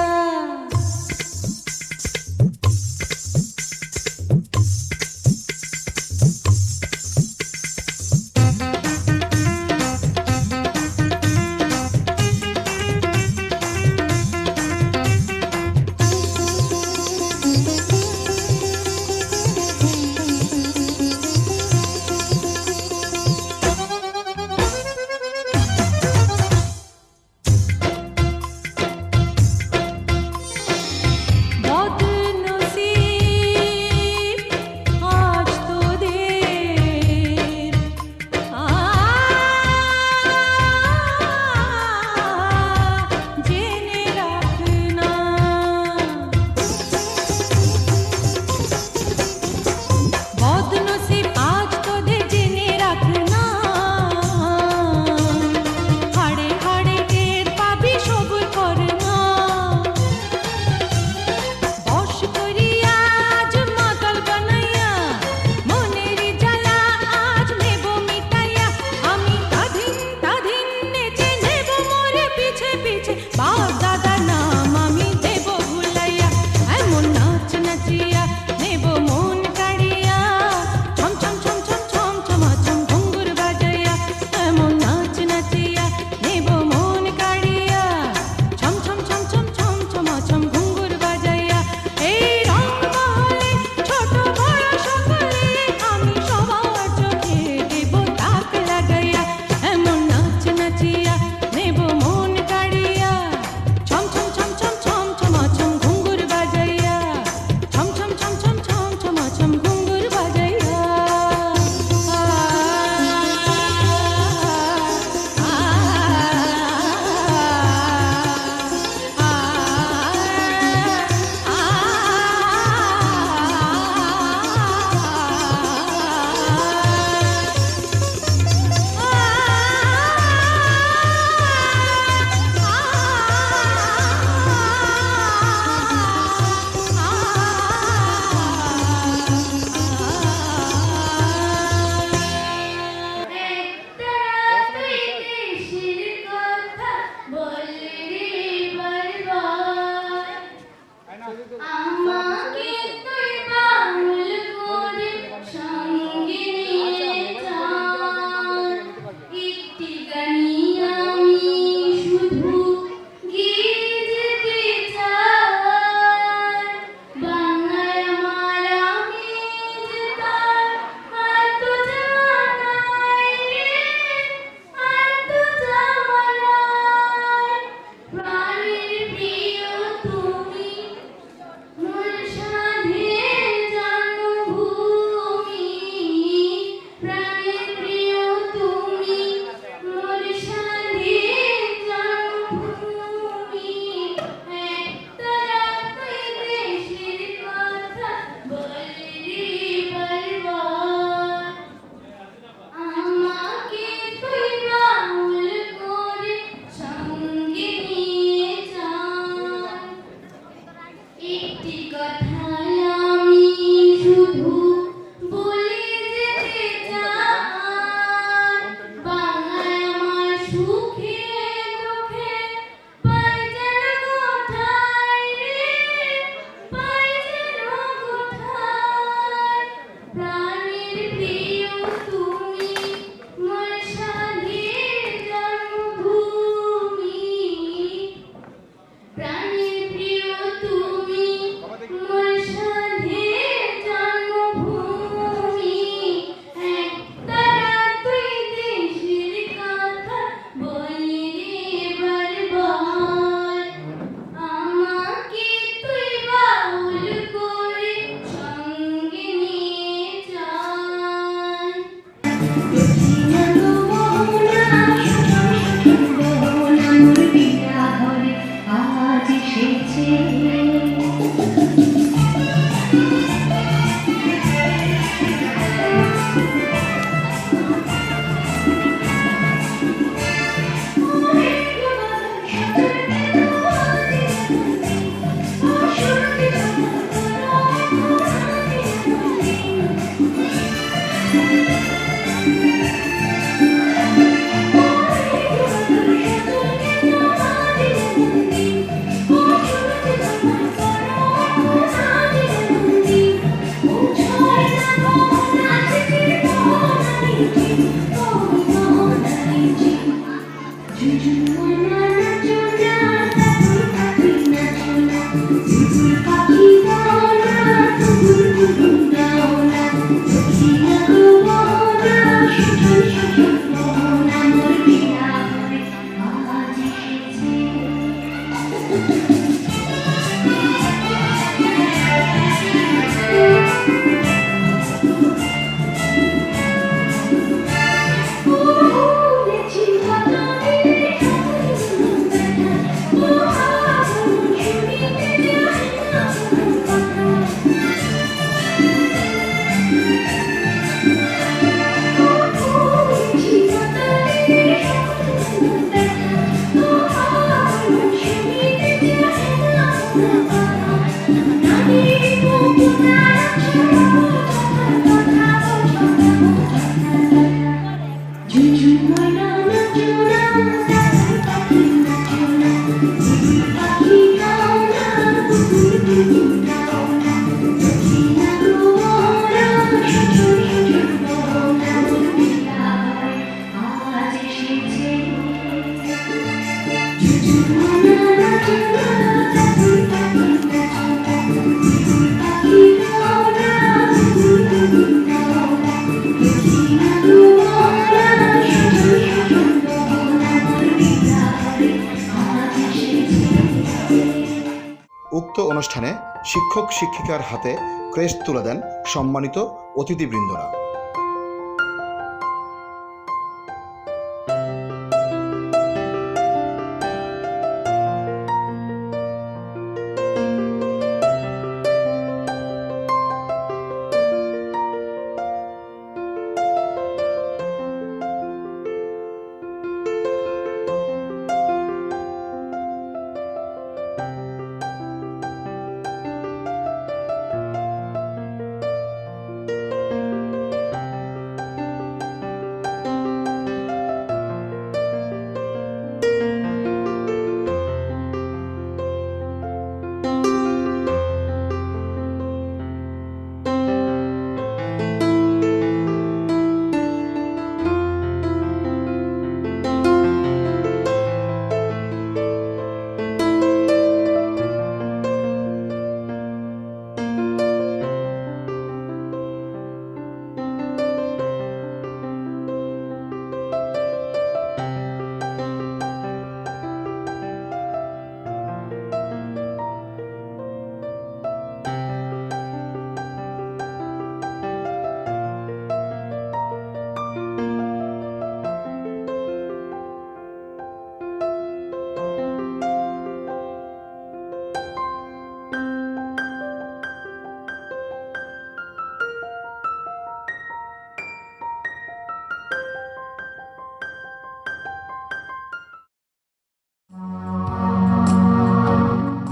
অনুষ্ঠানে শিক্ষক শিক্ষিকার হাতে ক্রেস্ট তুলে দেন সম্মানিত অতিথিবৃন্দরা।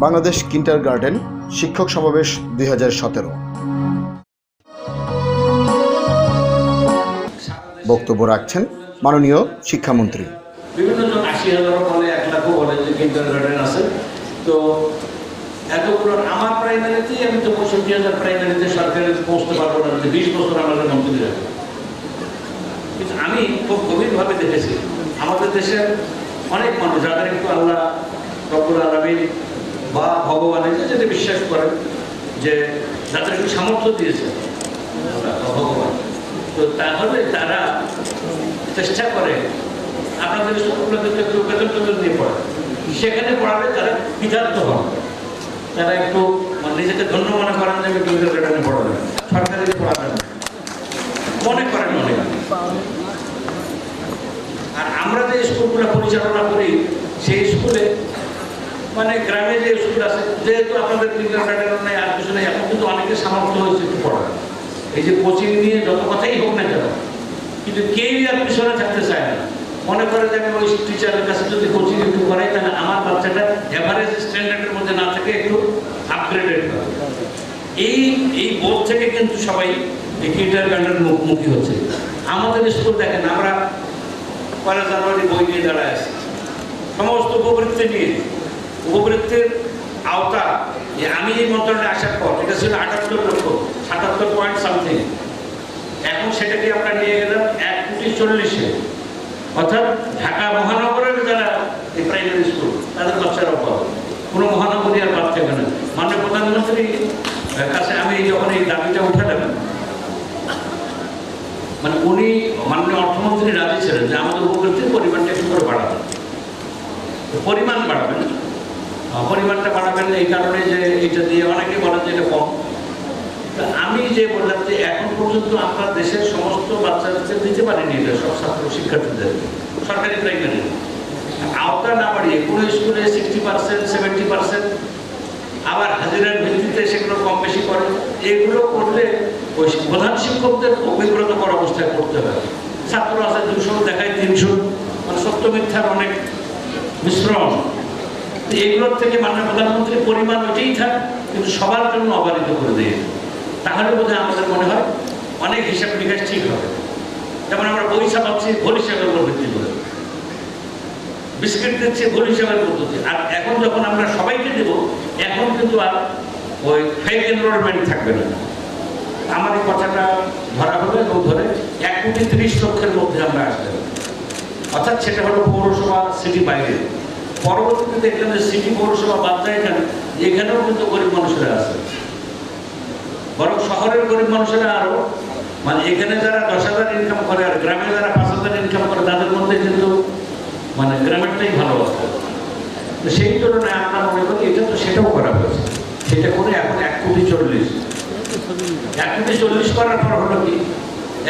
বাংলাদেশ কিন্ডারগার্টেন শিক্ষক সমাবেশ 2017। বক্তব্য রাখছেন মাননীয় শিক্ষামন্ত্রী। বিভিন্ন জন 80,000 বলে 1 লাখও বলে যে কিন্ডারগার্টেন আছে। তো এতগুলো আমার প্রাইমারিতেই আমি তো 65,000 প্রাইমারিতে সরকারি পৌঁছতে পারবো না, 20 বছর আমাদের মন্ত্রী রাখবে। কিন্তু আমি খুব গভীরভাবে দেখেছি আমাদের দেশের অনেক মানুষ যাদের একটু আল্লাহ রব্বুল আলামিন বা ভগবানের যেটা বিশ্বাস করেন, যে যাদের একটু সামর্থ্য দিয়েছে ভগবান, তো তাহলে তারা চেষ্টা করে আপনাদের স্কুলগুলোতে একটু বেতন টেতন দিয়ে পড়ে, সেখানে পড়ালে তারা কৃতার্থ হন, তারা একটু নিজেকে ধন্য মনে করেন যে কিন্ডারগার্টেনে পড়াবেন, সরকারিতে পড়াবেন মনে করেন অনেক। আর আমরা যে স্কুলগুলো পরিচালনা করি সেই স্কুলে মানে গ্রামে যে স্কুল আছে, যেহেতু আপনাদের কিন্ডারগার্টেন নেই আর কিছু নেই, এখন কিন্তু অনেকের সামর্থ্য হয়েছে একটু পড়া। এই যে কোচিং নিয়ে যত কথাই হোক না কেন, কিন্তু কেউই আর পিছনে থাকতে চায় না। মনে করে যে আমি ওই টিচারের কাছে যদি কোচিং একটু করাই তাহলে আমার বাচ্চাটা এভারেজ স্ট্যান্ডার্ডের মধ্যে না থেকে একটু আপগ্রেডেড হবে। এই বোধ থেকে কিন্তু সবাই এই কিন্ডারগার্টেন মুখী হচ্ছে। আমাদের স্কুল দেখেন, আমরা 1 জানুয়ারি বই নিয়ে দাঁড়ায় আছি, সমস্ত উপবৃত্তি নিয়ে। উপবৃত্তির আওতা যে আমি এই মন্ত্রণালয়ে আসার পর এটা ছিল 78 লক্ষ 77 পয়েন্ট সামথিং, এখন সেটাকে আমরা নিয়ে গেলাম 1,40,00,000-এ। অর্থাৎ ঢাকা মহানগরের যারা এই প্রাইমারি স্কুল তাদের বাচ্চারা পাবে, কোনো মহানগরী আর বাদ থাকবে না। মাননীয় প্রধানমন্ত্রীর কাছে আমি যখন এই দাবিটা উঠালাম, মানে উনি মাননীয় অর্থমন্ত্রী রাজি ছিলেন যে আমাদের উপবৃত্তির পরিমাণটা একটু করে বাড়াবেন, পরিমাণ বাড়াবেন, পরিমাণটা বাড়াবেন এই কারণে যে এটা দিয়ে অনেকে বলেন যে এটা কম। আমি যে বললাম যে এখন পর্যন্ত আমরা দেশের সমস্ত বাচ্চাদের দিতে পারিনি এটা, সব ছাত্র শিক্ষার্থীদের সরকারি প্রাইমারি আওতা না বাড়িয়ে কোনো স্কুলে 60%, 70%, আবার হাজিরার ভিত্তিতে সেগুলো কম বেশি করে। এগুলো করলে ওই প্রধান শিক্ষকদের অভিজ্ঞতাকর অবস্থায় করতে হবে। ছাত্র আছে 200, দেখায় 300, মানে সত্য মিথ্যার অনেক মিশ্রণ। এগুলোর থেকে মাননীয় প্রধানমন্ত্রীর পরিমাণ ওইটাই থাক, কিন্তু সবার জন্য অবাধিত করে দিয়ে, তাহলে বোধহয় আমাদের মনে হয় অনেক হিসাব নিকাশ ঠিক হবে। যেমন আমরা বই ছাপাচ্ছি ভুল হিসাবের উপর ভিত্তি করে, বিস্কিট দিচ্ছি ভুল হিসাবের পদ্ধতি। আর এখন যখন আমরা সবাইকে দেব, এখন কিন্তু আর ওই ফেক এনরোলমেন্ট থাকবে না। আমার এই কথাটা ধরা হবে এবং ধরে 1,30,00,000 মধ্যে আমরা আসতে হবে। অর্থাৎ সেটা হলো পৌরসভা, সিটি বাইরে। পরবর্তীতে দেখলাম যে সিটি পৌরসভা বাদ যায় এখানে, এখানেও কিন্তু গরিব মানুষেরা আছে, বরং শহরের গরিব মানুষেরা আরো, মানে এখানে যারা 10,000 ইনকাম করে আর গ্রামে যারা 5,000 ইনকাম করে, তাদের মধ্যে কিন্তু মানে গ্রামেরটাই ভালো আছে। তো সেই তুলনায় আমরা মনে করি এটা তো সেটাও করা হয়েছে। সেটা করে এখন 1,40,00,000 করার পর হলো কি,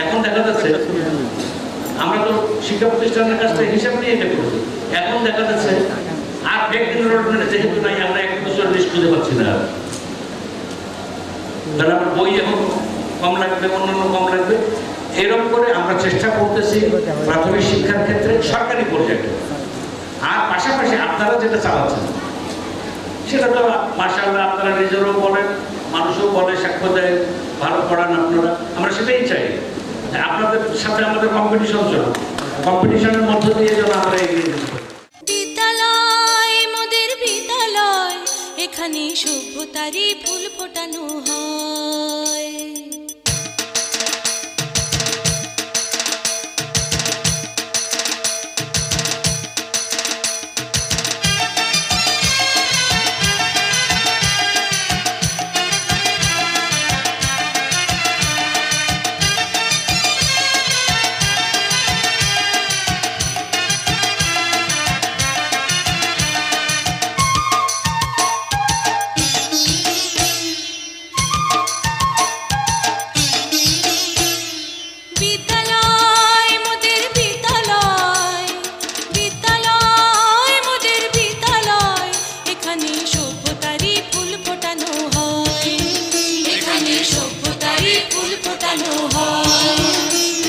এখন দেখা যাচ্ছে আমরা তো শিক্ষা প্রতিষ্ঠানের কাছ থেকে হিসাব নিয়ে এটা করছি, এখন দেখা যাচ্ছে আর ফেক এনরোলমেন্ট যেহেতু নাই, আমরা 1,40,00,000 খুঁজে পাচ্ছি না। তাহলে আমার বই এখন কম লাগবে, অন্যান্য কম লাগবে, এরকম করে আমরা চেষ্টা করতেছি প্রাথমিক শিক্ষার ক্ষেত্রে সরকারি পর্যায়ে। আর পাশাপাশি আপনারা যেটা চালাচ্ছেন সেটা তো মাশাআল্লাহ আপনারা নিজেরও বলেন, মানুষও বলে, সাক্ষ্য দেয়, ভালো পড়ান আপনারা, আমরা সেটাই চাই। আপনাদের সাথে আমাদের কম্পিটিশন চলে, কম্পিটিশনের মধ্য দিয়ে যেন আমরা এগিয়ে যেতে পারি। বিদ্যালয় মোদের বিদ্যালয়, এখানে সভ্যতারই ফুল ফোটানো হয়।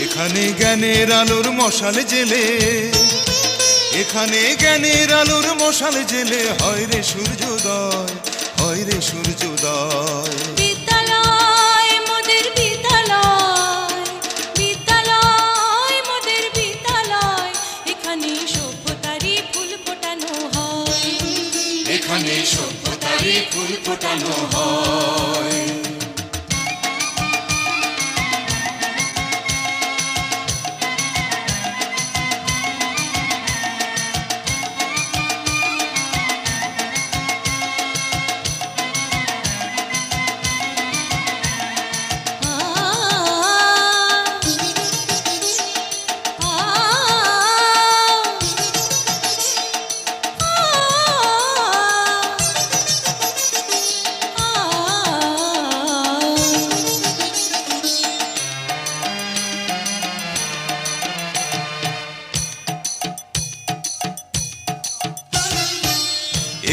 এখানে জ্ঞানের আলোর মশাল জেলে, এখানে জ্ঞানের আলোর মশাল জেলে হয় রে সূর্যোদয়, হয় রে সূর্যোদয়। বিদ্যালয় মোদের বিদ্যালয়, বিদ্যালয় মোদের বিদ্যালয়, এখানে সভ্যতারই ফুল ফোটানো হয়, এখানে সভ্যতারই ফুল ফোটানো হয়।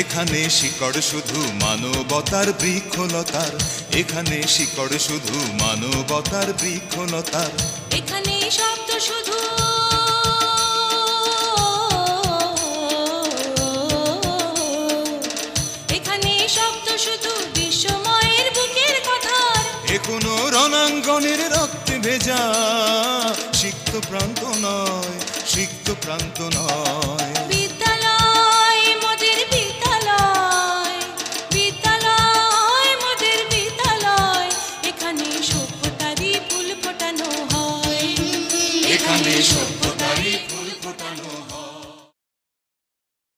এখানে শিকড় শুধু মানবতার বৃক্ষলতার, এখানে শিকড় শুধু মানবতার বৃক্ষলতার, এখানে শব্দ শুধু এখানে শব্দ শুধু বিশ্বময়ের বুকের কথার, এ কোনো রণাঙ্গনের রক্তে ভেজা সিক্ত প্রান্ত নয়, সিক্ত প্রান্ত নয়। বিদ্যালয় মোদের বিদ্যালয়, বিদ্যালয় মোদের বিদ্যালয়, এখানে সভ্যতারই ফুল ফোটানো হয়, এখানে সভ্য